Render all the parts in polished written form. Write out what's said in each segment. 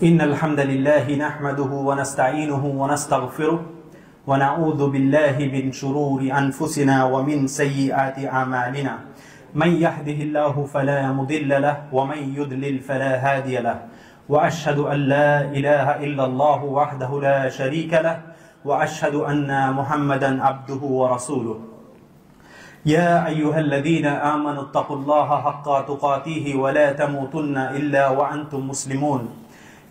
إن الحمد لله نحمده ونستعينه ونستغفره ونعوذ بالله من شرور أنفسنا ومن سيئات أعمالنا من يهده الله فلا مضل له ومن يضلل فلا هادي له وأشهد أن لا إله إلا الله وحده لا شريك له وأشهد أن محمدا عبده ورسوله يا أيها الذين آمنوا اتقوا الله حق تقاته ولا تموتن إلا وأنتم مسلمون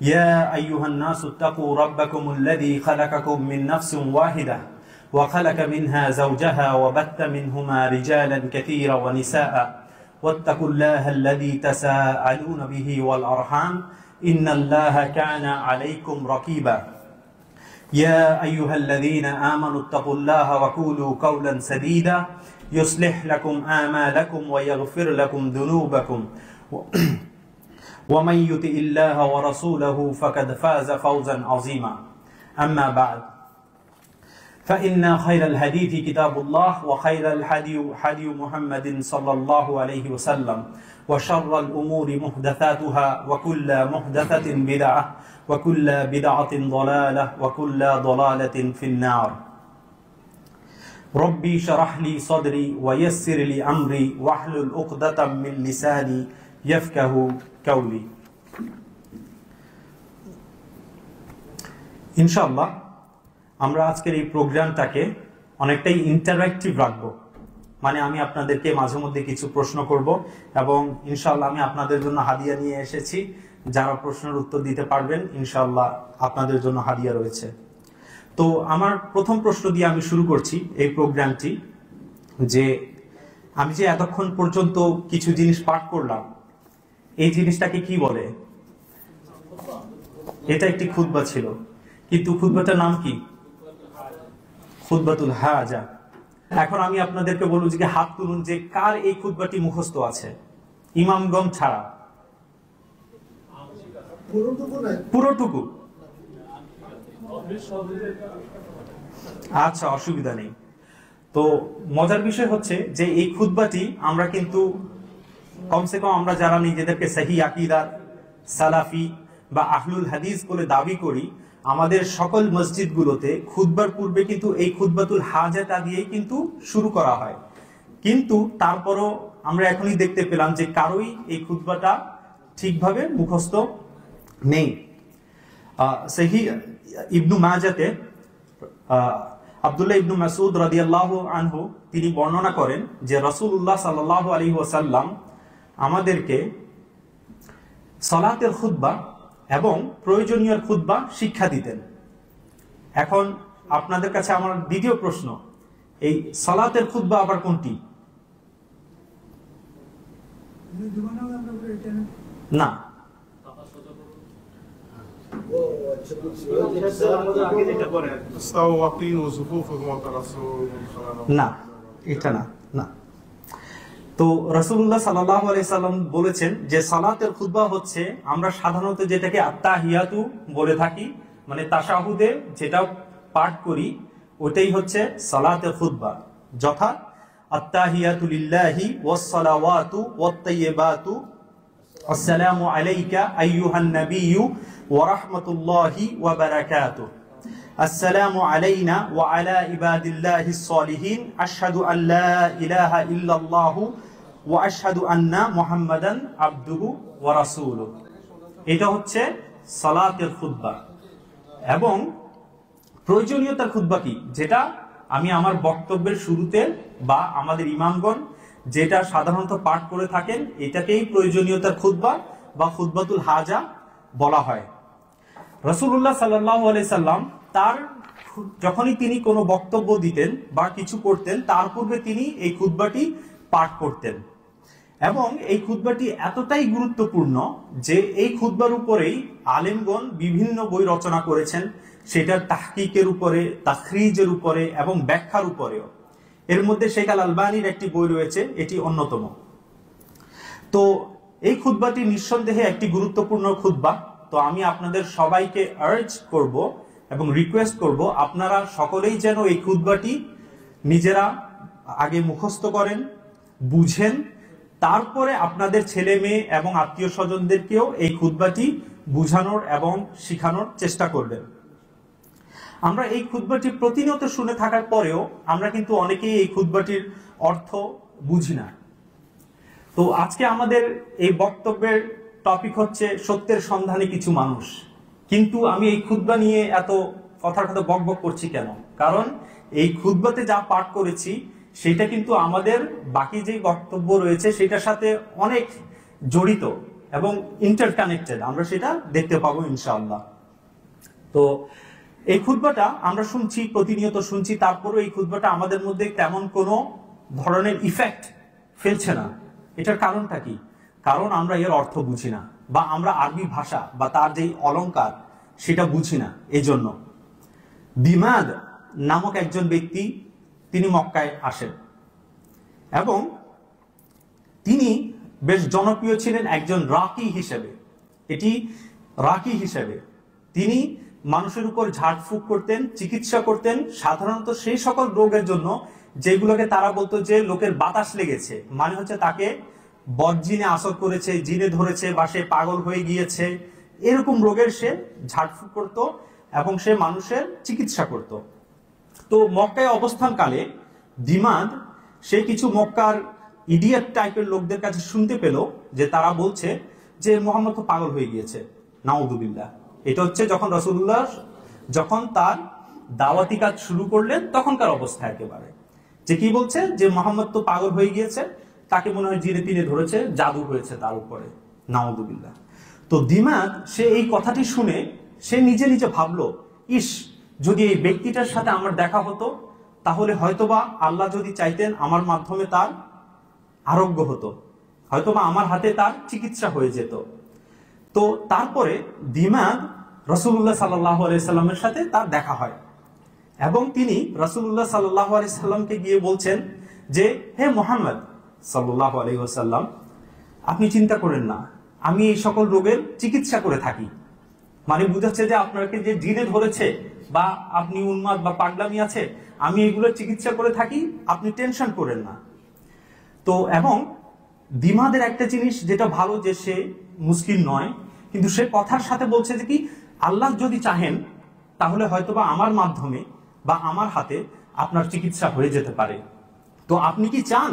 يا أيها الناس اتقوا ربكم الذي خلقكم من نفس واحدة وخلق منها زوجها وبث منهما رجالا كثيرا ونساء واتقوا الله الذي تساءلون به والأرحام إن الله كان عليكم رقيبا يا أيها الذين آمنوا اتقوا الله وقولوا قولا سديدا يصلح لكم آمالكم ويغفر لكم ذنوبكم ومن يطع الله ورسوله فقد فاز فوزا عظيما أما بعد فإن خير الحديث كتاب الله وخير الهدي هدي محمد صلى الله عليه وسلم وشر الأمور محدثاتها وكل محدثة بدعة وكل بدعة ضلالة وكل ضلالة في النار ربي شرح لي صدري ويسر لي أمري واحلل عقدة من لساني يفقه قولي ইনশাআল্লাহ আমরা আজকের এই প্রোগ্রামটাকে অনেকটাই ইন্টারঅ্যাক্টিভ রাখবো। মানে আমি আপনাদেরকে মাঝে মধ্যে কিছু প্রশ্ন করব এবং ইনশাআল্লাহ আমি আপনাদের জন্য হাদিয়া নিয়ে এসেছি। যারা প্রশ্নের উত্তর দিতে পারবেন ইনশাআল্লাহ আপনাদের জন্য হাদিয়া রয়েছে। তো আমার প্রথম প্রশ্ন দিয়ে আমি শুরু করছি এই প্রোগ্রামটি, যে আমি যে এতক্ষণ পর্যন্ত কিছু জিনিস পাঠ করলাম, এই জিনিসটাকে কি বলে? এটা একটি খুতবা ছিল, কিন্তু খুতবাটার নাম কি? খুতবাতুল হাজা। এখন আমি আপনাদেরকে বলবো যে হাত তুলুন যে কার এই খুতবাটি মুখস্থ আছে, ইমামগণ ছাড়া। পুরোটুকু? আচ্ছা, অসুবিধা নেই। তো মজার বিষয় হচ্ছে যে এই খুতবাটি আমরা কিন্তু কমসে কম আমরা যারা নিজেদেরকে সহি আকীদার সালাফি বা আহলুল হাদিস বলে দাবি করি, আমাদের সকল মসজিদগুলোতে খুতবার পূর্বে কিন্তু এই খুতবাতুল হাজাটা দিয়েই কিন্তু শুরু করা হয়। কিন্তু তারপরও আমরা এখনই দেখতে পেলাম যে কারোই এই খুতবাটা ঠিকভাবে মুখস্থ নেই। সহি ইবনু মাজাতে আব্দুল্লাহ ইবনু মাসউদ রাদিয়াল্লাহু আনহু তিনি বর্ণনা করেন যে রাসূলুল্লাহ সাল্লাল্লাহু আলাইহি ওয়াসাল্লাম আমাদেরকে সালাতের খুতবা এবং প্রয়োজনীয় খুতবা শিক্ষা দিতেন। এখন আপনাদের কাছে আমার দ্বিতীয় প্রশ্ন, এই সালাতের খুতবা আবার কোনটি? না, না, এটা না। না, তো রাসূলুল্লাহ সাল্লাল্লাহু আলাইহি সাল্লাম বলেছেন যে সালাতের খুতবা হচ্ছে আমরা সাধারণত যেটাকে আত্তাহিয়াতু বলে থাকি, মানে তাশাহুদে যেটা পাঠ করি ওটাই হচ্ছে সালাতের খুতবা, যথা আত্তাহিয়াতু লিল্লাহি ওয়াস সালাওয়াতু ওয়াত তাইয়্যিবাতু আসসালামু আলাইকা আইয়ুহান নাবিয়্যু ওয়া রাহমাতুল্লাহি ওয়া বারাকাতুহু আসসালামু আলাইনা ওয়া আলা ইবাদিল্লাহিস সলিহিন আশহাদু আল্লা ইলাহা ইল্লাল্লাহু ওয়া আশহাদু আন্না মুহাম্মাদান আবদুহু ওয়া রাসূলুহু। এটা হচ্ছে সালাতের খুতবা। এবং প্রয়োজনীয়তার খুতবা কি, যেটা আমি আমার বক্তব্যের শুরুতে বা আমাদের ইমামগণ যেটা সাধারণত পাঠ করে থাকেন, এটাকেই প্রয়োজনীয়তার খুতবা বা খুতবাতুল হাজা বলা হয়। রাসূলুল্লাহ সাল্লাল্লাহু আলাইহি সাল্লাম তার যখনই তিনি কোনো বক্তব্য দিতেন বা কিছু করতেন, তার পূর্বে তিনি এই খুতবাটি পাঠ করতেন। এবং এই খুতবাটি এতটাই গুরুত্বপূর্ণ যে এই খুতবার উপরেই আলেমগণ বিভিন্ন বই রচনা করেছেন, সেটার তাহকিকের উপরে, তাখরিজের উপরে এবং ব্যাখ্যার উপরেও। এর মধ্যে শেখ আল আলবানীর একটি বই রয়েছে, এটি অন্যতম। তো এই খুতবাটি নিঃসন্দেহে একটি গুরুত্বপূর্ণ খুতবা। তো আমি আপনাদের সবাইকে আর্জ করব এবং রিকোয়েস্ট করব আপনারা সকলেই যেন এই খুতবাটি নিজেরা আগে মুখস্থ করেন, বুঝেন, তারপরে আপনাদের ছেলে মেয়ে এবং আত্মীয় স্বজনদেরকেও এই খুতবাটি বুঝানোর এবং শিখানোর চেষ্টা করবেন। আমরা এই খুতবাটি প্রতিনিয়ত শুনে থাকার পরেও আমরা কিন্তু অনেকেই এই খুতবাটির অর্থ বুঝি না। তো আজকে আমাদের এই বক্তব্যের টপিক হচ্ছে সত্যের সন্ধানে কিছু মানুষ। কিন্তু আমি এই খুতবা নিয়ে এত কথার কথা বকবক করছি কেন? কারণ এই খুতবাতে যা পাঠ করেছি সেটা কিন্তু আমাদের বাকি যে বক্তব্য রয়েছে সেটার সাথে অনেক জড়িত এবং ইন্টারকানেক্টেড, আমরা সেটা দেখতে পাবো ইনশাআল্লাহ। তো এই খুতবাটা আমরা শুনছি, প্রতিনিয়ত শুনছি, তারপরেও এই খুতবাটা আমাদের মধ্যে তেমন কোনো ধরনের ইফেক্ট ফেলছে না। এটার কারণটা কি? কারণ আমরা এর অর্থ বুঝি না, বা আমরা আরবি ভাষা বা তার যেই অলংকার সেটা বুঝি না। এই জন্য দিমাদ নামক একজন ব্যক্তি তিনি মক্কায় আসেন এবং তিনি বেশ জনপ্রিয় ছিলেন একজন রাকি হিসেবে। তিনি মানুষের উপর ঝাড়ফুঁক করতেন, চিকিৎসা করতেন, সাধারণত সেই সকল রোগের জন্য যেগুলোকে তারা বলতো যে লোকের বাতাস লেগেছে, মানে হচ্ছে তাকে বদজিনে আসর করেছে, জিনে ধরেছে, বা সে পাগল হয়ে গিয়েছে, এরকম রোগের সে ঝাড়ফুঁক করত এবং সে মানুষের চিকিৎসা করত। তো মক্কায় অবস্থানকালে দিমাদ সে কিছু মক্কার ইডিয়েট টাইপের লোকদের কাছে শুনতে পেল যে তারা বলছে যে মুহাম্মদ তো পাগল হয়ে গিয়েছে, নাউযুবিল্লাহ। এটা হচ্ছে যখন রাসূলুল্লাহ যখন তার দাওয়াতি কাজ শুরু করলেন তখনকার অবস্থা, একেবারে যে কি বলছে যে মুহাম্মদ তো পাগল হয়ে গিয়েছে, তাকে মনে হয় জিনে তিনে ধরেছে, জাদু হয়েছে তার উপরে, নাউযুবিল্লাহ। তো দিমাদ সে এই কথাটি শুনে সে নিজে নিজে ভাবলো, ইস, যদি এই ব্যক্তিটার সাথে আমার দেখা হতো তাহলে হয়তোবা আল্লাহ যদি চাইতেন আমার মাধ্যমে তার আরোগ্য হতো, হয়তোবা আমার হাতে তার চিকিৎসা হয়ে যেত। তো তারপরে দিমাদ রাসূলুল্লাহ সাল্লাল্লাহু আলাইহি সাল্লামের সাথে তার দেখা হয় এবং তিনি রাসূলুল্লাহ সাল্লাল্লাহু আলাইহি সাল্লামকে গিয়ে বলছেন যে, হে মুহাম্মদ সাল্লাল্লাহু আলাইহি ওয়াসাল্লাম, আপনি চিন্তা করেন না, আমি এই সকল রোগের চিকিৎসা করে থাকি। মানে বুঝাচ্ছে যে আপনাকে যে জিনে ধরেছে বা আপনি উন্মাদ বা পাগলামি আছে, আমি এগুলোর চিকিৎসা করে থাকি, আপনি টেনশন করেন না। তো এবং দিমাদের একটা জিনিস যেটা ভালো যে সে মুসলিম নয়, কিন্তু সে কথার সাথে বলছে যে কি আল্লাহ যদি চাহেন তাহলে হয়তোবা আমার মাধ্যমে বা আমার হাতে আপনার চিকিৎসা হয়ে যেতে পারে। তো আপনি কি চান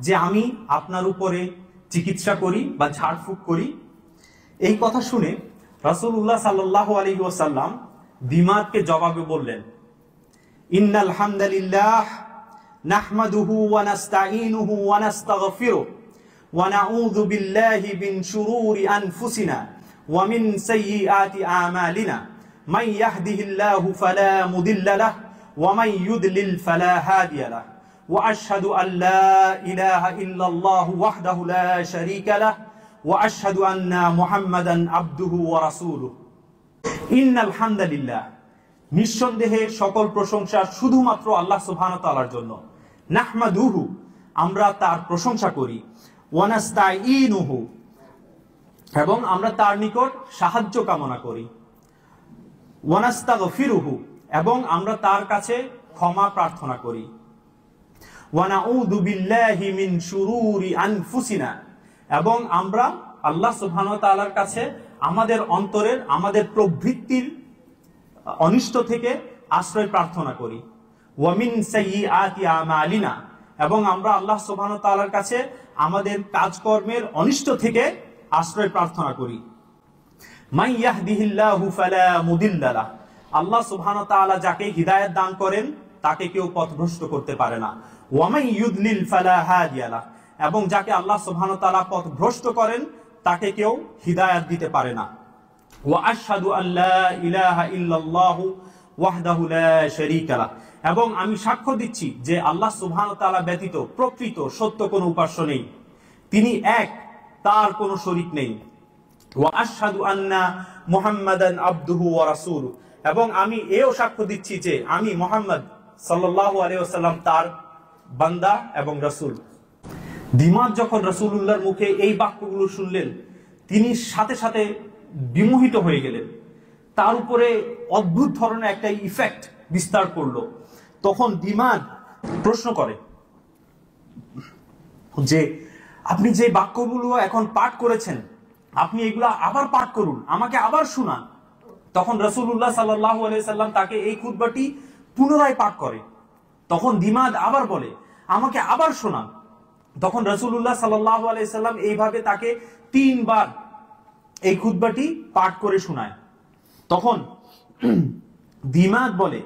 যে আমি আপনার উপরে চিকিৎসা করি বা ঝাড়ফুঁক করি? এই কথা শুনে রাসূলুল্লাহ সাল্লাল্লাহু আলাইহি ওয়াসাল্লাম দিমাদকে জবাবে বললেন, ইন্নাল হামদালিল্লাহ নাহমাদুহু ওয়া নাস্তাঈনুহু ওয়া নাস্তাগফিরুহু ওয়া নাউযু বিল্লাহি মিন শুরুরি আনফুসিনা ওয়া মিন সাইয়্যিআতি আমালিনা মান ইয়াহদিহিল্লাহু ফালা মুদিল্লা লাহু ওয়া মান ইউদ্লিল ফালা হাদিয়া লাহু ওয়া আশহাদু আল লা ইলাহা ইল্লাল্লাহু ওয়াহদাহু লা শারীকা লাহু ওয়া আশহাদু আন্না মুহাম্মাদান আবদুহু ওয়া রাসূলুহু। ইন্নাল হামদালিল্লাহ, নিঃসন্দেহে সকল প্রশংসা শুধুমাত্র আল্লাহ সুবহানাহু ওয়া তাআলার জন্য। নাহমাদুহু, আমরা তার প্রশংসা করি। ওয়া নাস্তাঈনুহু, এবং আমরা তার নিকট সাহায্য কামনা করি। ওয়া নাস্তাগফিরুহু, এবং আমরা তার কাছে ক্ষমা প্রার্থনা করি। ওয়া নাউযু বিল্লাহি মিন শুরুরি আনফুসিনা, এবং আমরা আল্লাহ সুবহানাহু ওয়া তাআলার কাছে আমাদের অন্তরের, আমাদের প্রবৃত্তির অনিষ্ট থেকে আশ্রয় প্রার্থনা করি। ওয়া মিন সাইয়্যিআতি আমালিনা, এবং আমরা আল্লাহ সুবহানাহু ওয়া তাআলার কাছে আমাদের কাজকর্মের অনিষ্ট থেকে আশ্রয় প্রার্থনা করি। মান ইয়াহদিহিল্লাহু ফালা মুদিল্লা লাহু, আল্লাহ সুবহানাহু ওয়া তাআলা যাকে হিদায়াত দান করেন তাকে কেউ পথভ্রষ্ট করতে পারে না। ওয়া মান ইউদ্লিল ফালা হাদিয়া লাহু, এবং যাকে আল্লাহ সুবহানাহু ওয়া তাআলা পথভ্রষ্ট করেন তাকে কেউ হিদায়াত দিতে পারে না। ওয়া আশহাদু আল্লা ইলাহা ইল্লাল্লাহু ওয়াহদাহু লা শারীকা লাহু, এবং আমি সাক্ষ্য দিচ্ছি যে আল্লাহ সুবহানাহু ওয়া তাআলা ব্যতীত প্রকৃত সত্য কোনো উপাস্য নেই, তিনি এক, তার কোনো শরীক নেই। ওয়া আশহাদু আন্না মুহাম্মাদান আবদুহু ওয়া রাসূলুহু, এবং আমি এও সাক্ষ্য দিচ্ছি যে আমি মুহাম্মদ সাল্লাল্লাহু আলাইহি ওয়াসাল্লাম তার বান্দা এবং রাসূল। দিমাদ যখন রাসূলুল্লাহর মুখে এই বাক্যগুলো শুনলেন তিনি সাথে সাথে বিমোহিত হয়ে গেলেন, তার উপরে অদ্ভুত ধরনের একটা ইফেক্ট বিস্তার করলো। তখন দিমাদ প্রশ্ন করে যে আপনি যে বাক্যগুলো এখন পাঠ করেছেন, আপনি এগুলা আবার পাঠ করুন, আমাকে আবার শোনান। তখন রাসূলুল্লাহ সাল্লাল্লাহু আলাইহি সাল্লাম তাকে এই খুতবাটি পুনরায় পাঠ করে। তখন দিমাদ আবার বলে, আমাকে আবার শোনান। তখন রাসূলুল্লাহ সাল্লাল্লাহু আলাইহি সাল্লাম এইভাবে তাকে 3 বার এই খুতবাটি পাঠ করে শোনায়। তখন দিমাদ বলে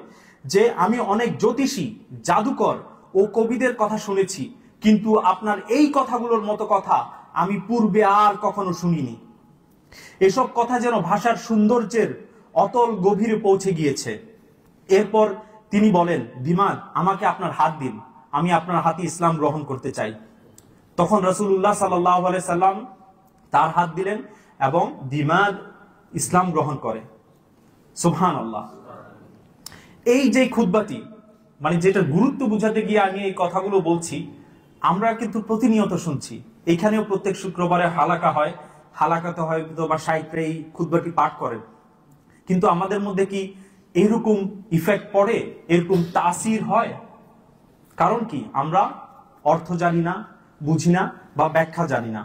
যে আমি অনেক জ্যোতিষী, জাদুকর ও কবিদের কথা শুনেছি, কিন্তু আপনার এই কথাগুলোর মতো কথা আমি পূর্বে আর কখনো শুনিনি। এসব কথা যেন ভাষার সৌন্দর্যের অতল গভীরে পৌঁছে গিয়েছে। এরপর তিনি বলেন, দিমাদ আমাকে আপনার হাত দিন, আমি আপনার হাতে ইসলাম গ্রহণ করতে চাই। তখন রাসূলুল্লাহ সাল্লাল্লাহু আলাইহি সাল্লাম তার হাত দিলেন এবং দিমাদ ইসলাম গ্রহণ করে। সুবহানাল্লাহ। এই যে খুতবাটি, মানে যেটা গুরুত্ব বুঝাতে গিয়ে আমি এই কথাগুলো বলছি, আমরা কিন্তু প্রতিনিয়ত শুনছি। এখানেও প্রত্যেক শুক্রবারে হালাকা হয়, হালাকাতে হয়তো বা শাইখরা এই খুতবাটি পাঠ করেন, কিন্তু আমাদের মধ্যে কি এরকম ইফেক্ট পড়ে, এরকম তাসির হয়? কারণ কি? আমরা অর্থ জানি না, বুঝি না বা ব্যাখ্যা জানি না।